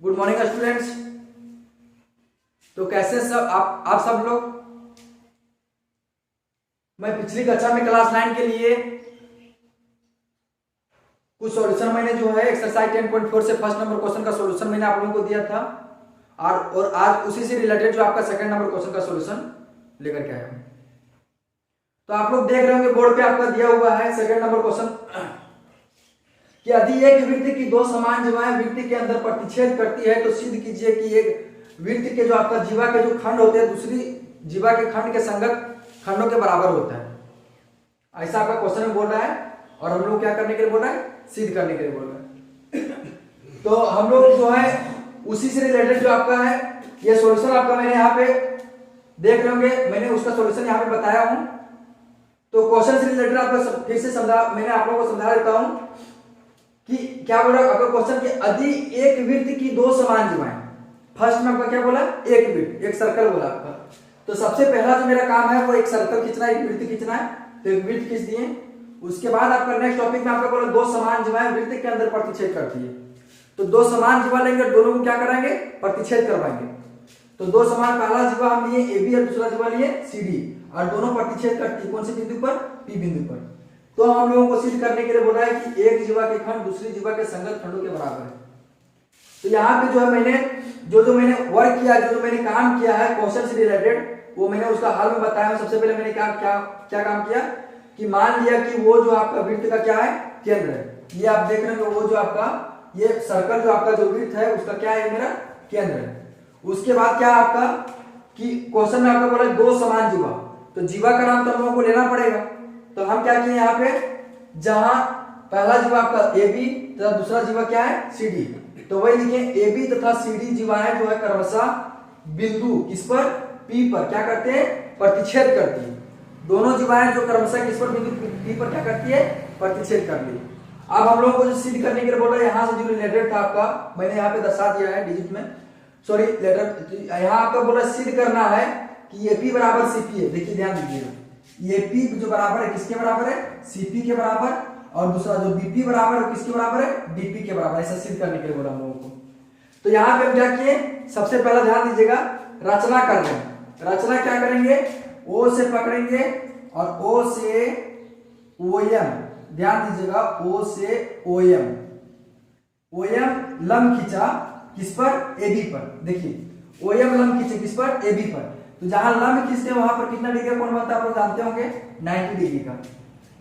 Good morning students. तो कैसे सब आप सब लोग। मैं पिछली कक्षा में क्लास 9 के लिए कुछ सॉल्यूशन मैंने जो है एक्सरसाइज 10.4 से फर्स्ट नंबर क्वेश्चन का सॉल्यूशन मैंने आप लोगों को दिया था और आज उसी से रिलेटेड जो आपका सेकंड नंबर क्वेश्चन का सॉल्यूशन लेकर के आया हूं। तो आप लोग देख रहे होंगे बोर्ड पे आपका दिया हुआ है सेकंड नंबर क्वेश्चन कि यदि एक वृत्त की दो समान जीवाएं वृत्त के अंदर प्रतिच्छेद करती है तो सिद्ध कीजिए कि एक वृत्त के जो आपका जीवा के जो खंड होते हैं दूसरी जीवा के खंड के संगत खंडों के बराबर होता है। ऐसा आपका क्वेश्चन में बोल रहा है और हम लोग क्या करने के लिए बोल रहा है, सिद्ध करने के लिए बोल रहा है। तो हम लोग जो है उसी से रिलेटेड जो आपका है ये सॉल्यूशन आपका मैंने यहाँ पे देख रहे होंगे, मैंने उसका सॉल्यूशन यहाँ पे बताया हूँ। तो क्वेश्चन से रिलेटेड आपको फिर से मैंने आप लोगों को समझा देता हूँ कि क्या बोला आपका क्वेश्चन कि यदि एक वृत्त की दो समान जीवाएं, फर्स्ट में आपका क्या बोला, एक वृत्त एक सर्कल बोला आपका। तो सबसे पहला जो मेरा काम है वो एक सर्कल खींचना है, एक वृत्त खींचना है। तो एक वृत्त खींच दिए, उसके बाद आपका नेक्स्ट टॉपिक में आपका बोला दो समान जीवाएं वृत्त के अंदर प्रतिच्छेद करती है। तो दो समान जीवा लेंगे, दोनों को क्या कराएंगे, प्रतिच्छेद करवाएंगे। तो दो समान, पहला जीवा हम लिए AB और दूसरा जीवा लिए CD और दोनों प्रतिच्छेद करती है कौन से बिंदु पर, P बिंदु पर। तो हम लोगों को सिद्ध करने के लिए बोला है कि एक जीवा के खंड दूसरी जीवा के संगत खंडों के बराबर है। तो यहाँ पे जो है मैंने जो मैंने वर्क किया, जो मैंने काम किया है क्वेश्चन से रिलेटेड, वो मैंने उसका हल में बताया। सबसे पहले मैंने क्या काम किया कि मान लिया कि वो जो आपका वृत्त का क्या है, केंद्र है। ये आप देख रहे हो वो जो आपका ये सर्कल जो आपका जो वृत्त है उसका क्या है, मेरा केंद्र है। उसके बाद क्या आपका कि क्वेश्चन में आपका बोला दो समान जीवा, तो जीवा का नाम तो हम लोगों को लेना पड़ेगा। तो हम क्या किए यहाँ पे, जहां पहला जीवा आपका AB तथा दूसरा जीवा क्या है, CD। तो वही लिखे AB तथा CD जीवाएं जो है क्रमशः बिंदु किस पर, P पर क्या करते हैं, प्रतिच्छेद करती है। दोनों जीवाएं जो क्रमशः किस पर, बिंदु P पर क्या करती है, प्रतिच्छेद कर ली। अब हम लोगों को जो सिद्ध करने के लिए बोल रहे हैं, यहां से जो रिलेटेड था आपका मैंने यहाँ पे दर्शा दिया है डिजिट में, सॉरी लेटर। यहाँ आपका बोला सिद्ध करना है कि AP बराबर CP है। देखिए ध्यान दीजिएगा, AP जो बराबर है किसके बराबर है, CP के बराबर, और दूसरा जो BP बराबर है किसके बराबर है, DP के बराबर। ऐसा सिद्ध करने के लिए बोला हम लोगों को। तो यहाँ पे हम क्या किए, सबसे पहला ध्यान दीजिएगा, रचना कर रहे हैं। रचना क्या करेंगे, O से पकड़ेंगे और O से OM, ध्यान दीजिएगा O से OM लंब खींचा किस पर, AB पर। देखिए OM लंब खींचे किस पर, AB पर। तो जहां लंब खींचते हैं वहां पर कितना डिग्री का कोण बनता है आप लोग जानते होंगे, 90 डिग्री का।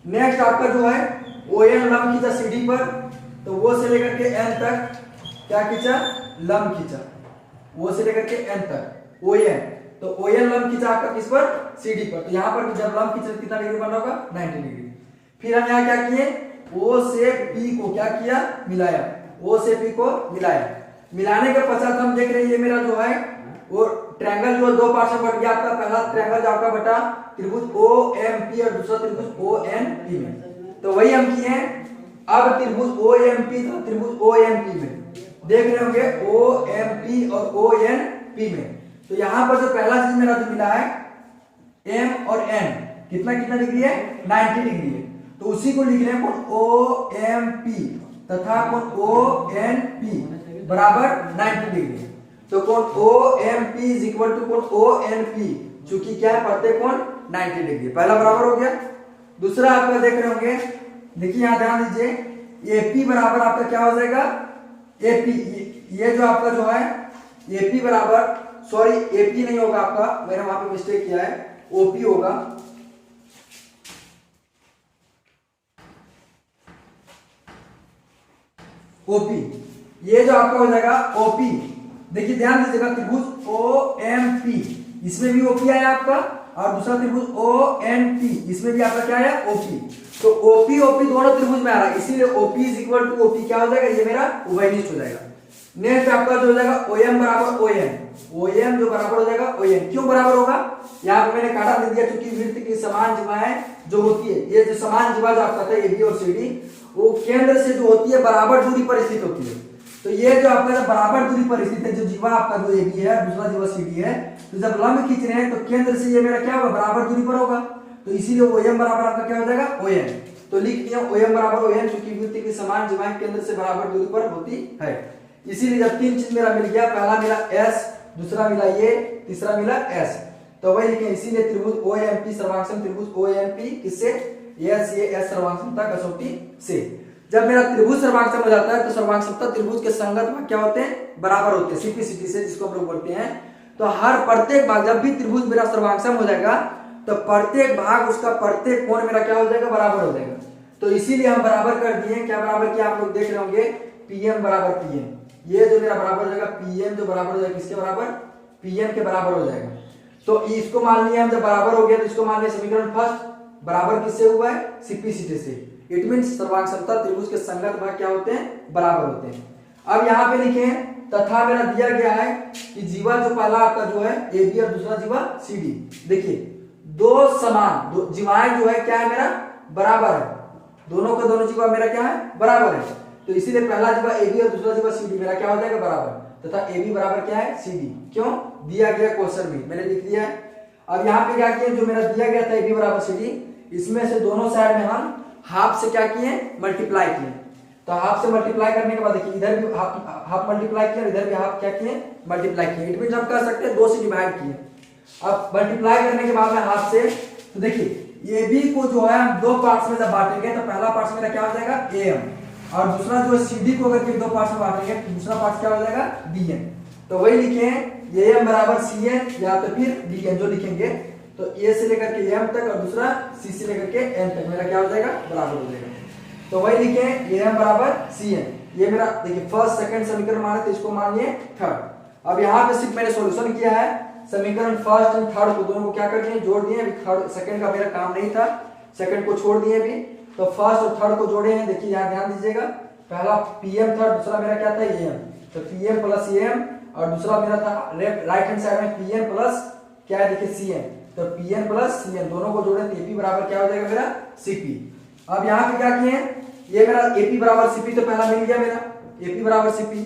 नेक्स्ट आपका जो है ON लंब खींचा CD पर, तो वो से लेकर के N तक क्या खींचा, लंब खींचा। वो से लेकर के N तक ON, तो ON लंब खींचा आपका किस पर, CD पर। तो यहां पर जब लंब खींचा कितना डिग्री बन रहा होगा, 90 डिग्री। फिर हम यहाँ क्या किए, O से P को क्या किया, मिलाया। O से P को मिलाया। मिलाने के पश्चात हम देख रहे हैं ये मेरा जो है वो ट्रायंगल जो दो पार्ट में बट गया आपका। पहला ट्रायंगल जो आपका बटा त्रिभुज OMP और दूसरा त्रिभुज ONP में। तो वही हम किए हैं। अब त्रिभुज OMP तो त्रिभुज ONP में देख रहे होंगे, OMP और ONP में। तो यहां पर जो पहला चीज मेरा जो मिला है M और N कितना कितना डिग्री है, 90 डिग्री है। तो उसी को लिख रहे हैं कौन, OMP तथा कौन ONP बराबर 90 डिग्री। तो कौन OMP इज इक्वल टू कौन ONP, चूंकि क्या है प्रत्येक कोण 90 डिग्री। पहला बराबर हो गया। दूसरा आपका देख रहे होंगे, देखिए यहां ध्यान दीजिए, AP बराबर आपका क्या हो जाएगा, AP ये जो आपका जो है AP बराबर, सॉरी AP नहीं होगा आपका, मैंने वहां पे मिस्टेक किया है, OP होगा। OP ये जो आपका हो जाएगा OP। देखिए ध्यान दीजिएगा, त्रिभुज OMP इसमें भी OP आया आपका, और दूसरा त्रिभुज ONP इसमें भी आपका क्या है, OP। तो OP दोनों त्रिभुज में आ रहा है, इसीलिए OP is equal to OP क्या हो जाएगा, ये मेरा उभयनिष्ठ हो जाएगा। नेक्स्ट आपका जो हो जाएगा OM बराबर ON जो बराबर हो जाएगा ON। क्यों बराबर होगा, यहाँ पे मैंने काटा दे दिया, क्योंकि वृत्त की समान जीवाएं जो होती है, ये जो समान जीवा जो आपका था AB और CD, वो केंद्र से जो होती है बराबर दूरी पर स्थित होती है। तो ये जो आपका बराबर दूरी पर स्थित है, जो जीवा आपका जो AB है दूसरा जीवा CD है, तो जब लंब खींच रहे हैं तो केंद्र से ये मेरा क्या होगा, बराबर दूरी पर होगा। तो इसीलिए OM बराबर आपका क्या हो जाएगा, ON। तो लिख दिया OM बराबर ON, क्योंकि वृत्त की समान जीवाएं केंद्र से बराबर दूरी पर होती है। इसीलिए जब तीन चीज मेरा मिल गया, पहला मिला एस, दूसरा मिला ये, तीसरा मिला एस, तो वही लिखे। इसीलिए त्रिभुज OMP सर्वांग त्रिभुज OMP किससे, एस, ये एस सर्वांग समता कसौटी से। जब मेरा त्रिभुज सर्वांग हो जाता है तो सर्वांग समता त्रिभुज के संगत भाग क्या होते हैं, बराबर होते हैं, सिंप्लिसिटी से जिसको हम लोग बोलते हैं। तो हर प्रत्येक भाग, जब भी त्रिभुज मेरा सर्वांग हो जाएगा तो प्रत्येक भाग उसका प्रत्येक कोण मेरा क्या हो जाएगा, बराबर हो जाएगा। तो इसीलिए हम बराबर कर दिए, क्या बराबर किया आप लोग देख रहे होंगे, PM बराबर PM, ये जो मेरा बराबर हो जाएगा PM जो बराबर हो जाएगा किसके बराबर, PM के बराबर हो जाएगा। तो इसको मान लिया हम, जब बराबर हो गया तो इसको मान लिया समीकरण फर्स्ट बराबर किससे हुआ है, सिंप्लिसिटी से। इट मींस सर्वांग समता त्रिभुज के संगत भाग क्या होते हैं, बराबर होते हैं। अब यहाँ पे लिखे तथा मेरा दिया गया है कि जीवा जो पहला आपका जो है AB और दूसरा जीवा CD, देखिए दो समान जीवाएं जो है क्या है मेरा, बराबर है, दोनों का दोनों जीवा मेरा क्या है, बराबर है। तो इसीलिए पहला जीवा AB और दूसरा जीवा CD मेरा क्या हो जाएगा, बराबर, तथा AB बराबर क्या है, CD, क्यों दिया गया क्वेश्चन में मैंने लिख दिया है। अब यहाँ पे क्या किए, जो मेरा दिया गया था AB बराबर CD, इसमें से दोनों साइड में हम हाफ से क्या किए, मल्टीप्लाई किए। तो हाफ से मल्टीप्लाई करने के बाद देखिए इधर भी हाफ मल्टीप्लाई किया, इधर भी हाफ क्या किए, मल्टीप्लाई किए। इट मींस हम कर सकते हैं 2 से डिवाइड किए। अब मल्टीप्लाई करने के बाद में हाफ से, तो देखिए AB को जो है हम 2 पार्ट्स में जब बांटेंगे तो पहला पार्ट मेरा क्या हो जाएगा AM, और दूसरा जो है CD को अगर 2 पार्ट्स में बांटेंगे तो दूसरा पार्ट क्या हो जाएगा BN। तो वही लिखे AM बराबर CN या तो फिर DN जो लिखेंगे, तो A से लेकर के M तक और दूसरा C से लेकर के N तक मेरा क्या हो जाएगा, बराबर हो जाएगा। तो वही लिखे AM बराबर CN, ये मेरा देखिए फर्स्ट सेकंड समीकरण माने तो इसको मानिए थर्ड। अब यहाँ पे सिर्फ मैंने सॉल्यूशन किया है, समीकरण फर्स्ट एंड थर्ड को दोनों को क्या कर दिए, जोड़ दिए। अभी थर्ड सेकंड का मेरा काम नहीं था, सेकंड को छोड़ दिए अभी, तो फर्स्ट और थर्ड को जोड़े हैं। देखिए यहाँ ध्यान दीजिएगा, पहला PM था, दूसरा मेरा क्या था AM, तो PM प्लस AM, और दूसरा मेरा था राइट हैंड साइड में PN प्लस क्या है देखिए CN, तो PN प्लस CN दोनों को जोड़े तो AP बराबर क्या हो जाएगा मेरा CP। अब यहाँ पे क्या किए, ये मेरा AP बराबर CP तो पहला मिल गया मेरा AP बराबर CP।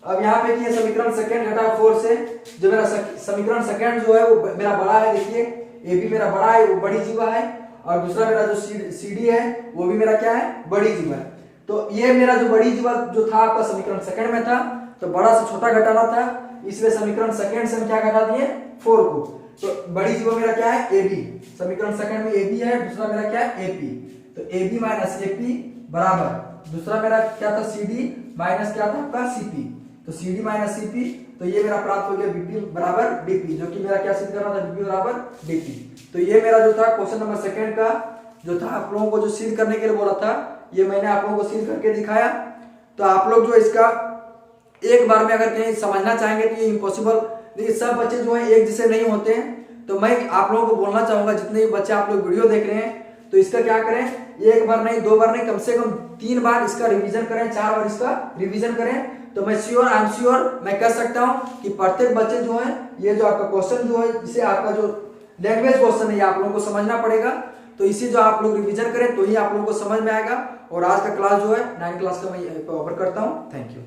अब यहाँ पे किए समीकरण सेकंड घटा 4 से, जो मेरा समीकरण सेकंड जो है वो मेरा बड़ा है, देखिए AB मेरा बड़ा है, वो बड़ी जीवा है, और दूसरा मेरा जो CD है वो भी मेरा क्या है, बड़ी जीवा है। तो ये मेरा जो बड़ी जीवा जो था आपका समीकरण सेकंड में था, तो बड़ा से छोटा घटाना था, इसलिए समीकरण सेकंड से हम क्या घटा दिए 4 को। तो बड़ी जीवा मेरा क्या है AB, समीकरण सेकंड में AB है, दूसरा मेरा क्या है AP, तो AB माइनस AP बराबर दूसरा मेरा क्या था CD माइनस क्या था आपका CP, तो CD माइनस CP, तो ये मेरा प्राप्त हो गया BP बराबर DP, जो कि मेरा क्या सिद्ध करना था, BP बराबर DP। तो ये मेरा जो था क्वेश्चन नंबर सेकंड का जो था आप लोगों को जो सिद्ध करने के लिए बोला था, ये मैंने आप लोगों को सिद्ध करके दिखाया। तो आप लोग जो इसका एक बार में अगर कहीं समझना चाहेंगे तो ये इम्पॉसिबल, देखिए सब बच्चे जो है एक जैसे नहीं होते हैं। तो मैं आप लोगों को बोलना चाहूंगा, जितने भी बच्चे आप लोग वीडियो देख रहे हैं, तो इसका क्या करें, एक बार नहीं 2 बार नहीं, कम से कम 3 बार इसका रिवीजन करें, 4 बार इसका रिवीजन करें। तो मैं श्योर, आई एम श्योर मैं कह सकता हूं कि प्रत्येक बच्चे जो है, ये जो आपका क्वेश्चन जो है, जिसे आपका जो लैंग्वेज क्वेश्चन है, ये आप लोगों को समझना पड़ेगा। तो इसी जो आप लोग रिवीजन करें तो ही आप लोगों को समझ में आएगा। और आज का क्लास जो है 9th क्लास का मैं ओवर करता हूँ। Thank you.